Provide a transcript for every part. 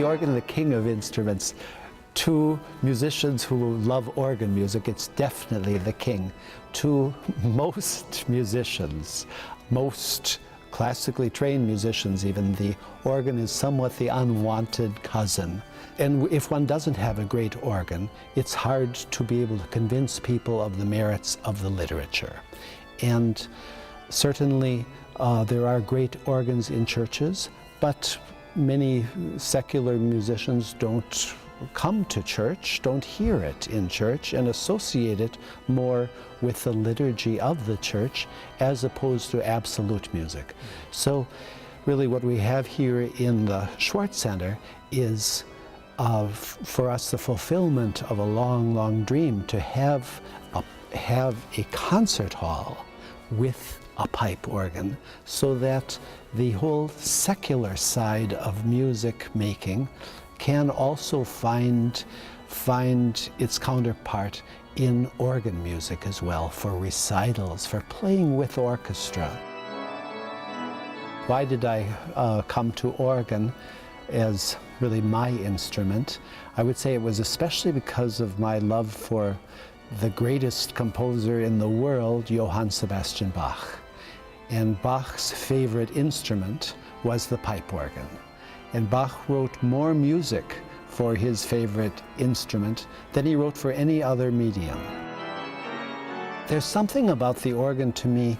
organ the king of instruments? To musicians who love organ music, it's definitely the king. To most musicians, most classically trained musicians even, the organ is somewhat the unwanted cousin. And if one doesn't have a great organ, it's hard to be able to convince people of the merits of the literature. And certainly there are great organs in churches, but many secular musicians don't come to church, don't hear it in church, and associate it more with the liturgy of the church as opposed to absolute music. So really what we have here in the Schwartz Center is for us the fulfillment of a long, long dream to have a concert hall with a pipe organ, so that the whole secular side of music making can also find its counterpart in organ music as well, for recitals, for playing with orchestra. Why did I come to organ as really my instrument? I would say it was especially because of my love for the greatest composer in the world, Johann Sebastian Bach. And Bach's favorite instrument was the pipe organ. And Bach wrote more music for his favorite instrument than he wrote for any other medium. There's something about the organ to me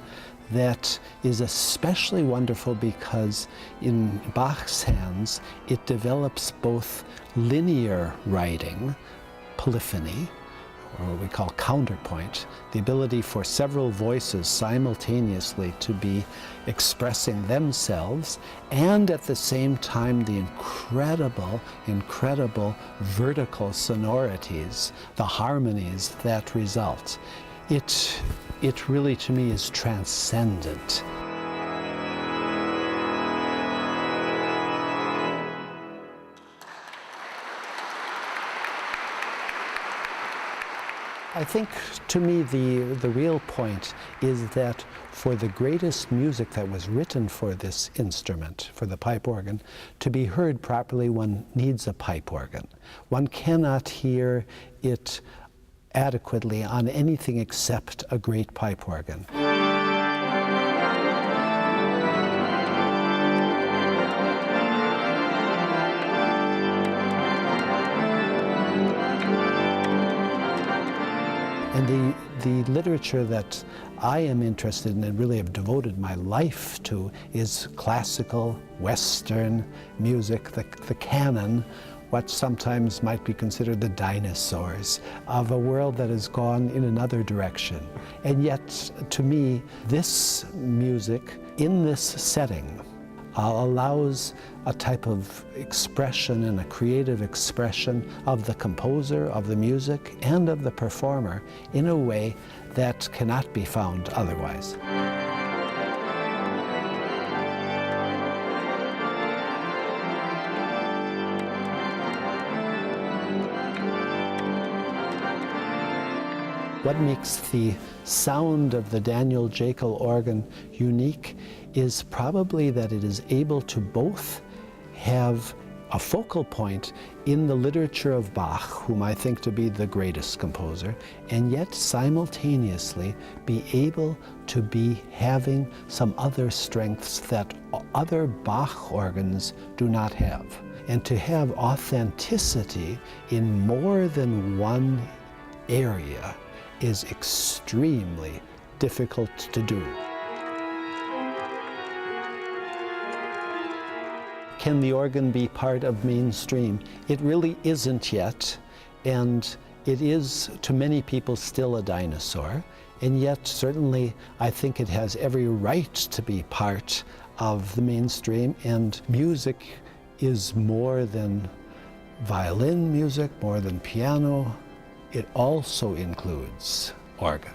that is especially wonderful because in Bach's hands it develops both linear writing, polyphony, or what we call counterpoint, the ability for several voices simultaneously to be expressing themselves, and at the same time the incredible vertical sonorities, the harmonies that result. It really, to me, is transcendent. I think, to me, the real point is that for the greatest music that was written for this instrument, for the pipe organ, to be heard properly, one needs a pipe organ. One cannot hear it adequately on anything except a great pipe organ. And the literature that I am interested in and really have devoted my life to is classical, Western music, the canon, what sometimes might be considered the dinosaurs of a world that has gone in another direction. And yet, to me, this music in this setting allows a type of expression and a creative expression of the composer, of the music, and of the performer in a way that cannot be found otherwise. What makes the sound of the Daniel Jaeckel organ unique is probably that it is able to both have a focal point in the literature of Bach, whom I think to be the greatest composer, and yet simultaneously be able to be having some other strengths that other Bach organs do not have. And to have authenticity in more than one area is extremely difficult to do. Can the organ be part of mainstream? It really isn't yet, and it is to many people still a dinosaur, and yet certainly I think it has every right to be part of the mainstream, and music is more than violin music, more than piano. It also includes organ.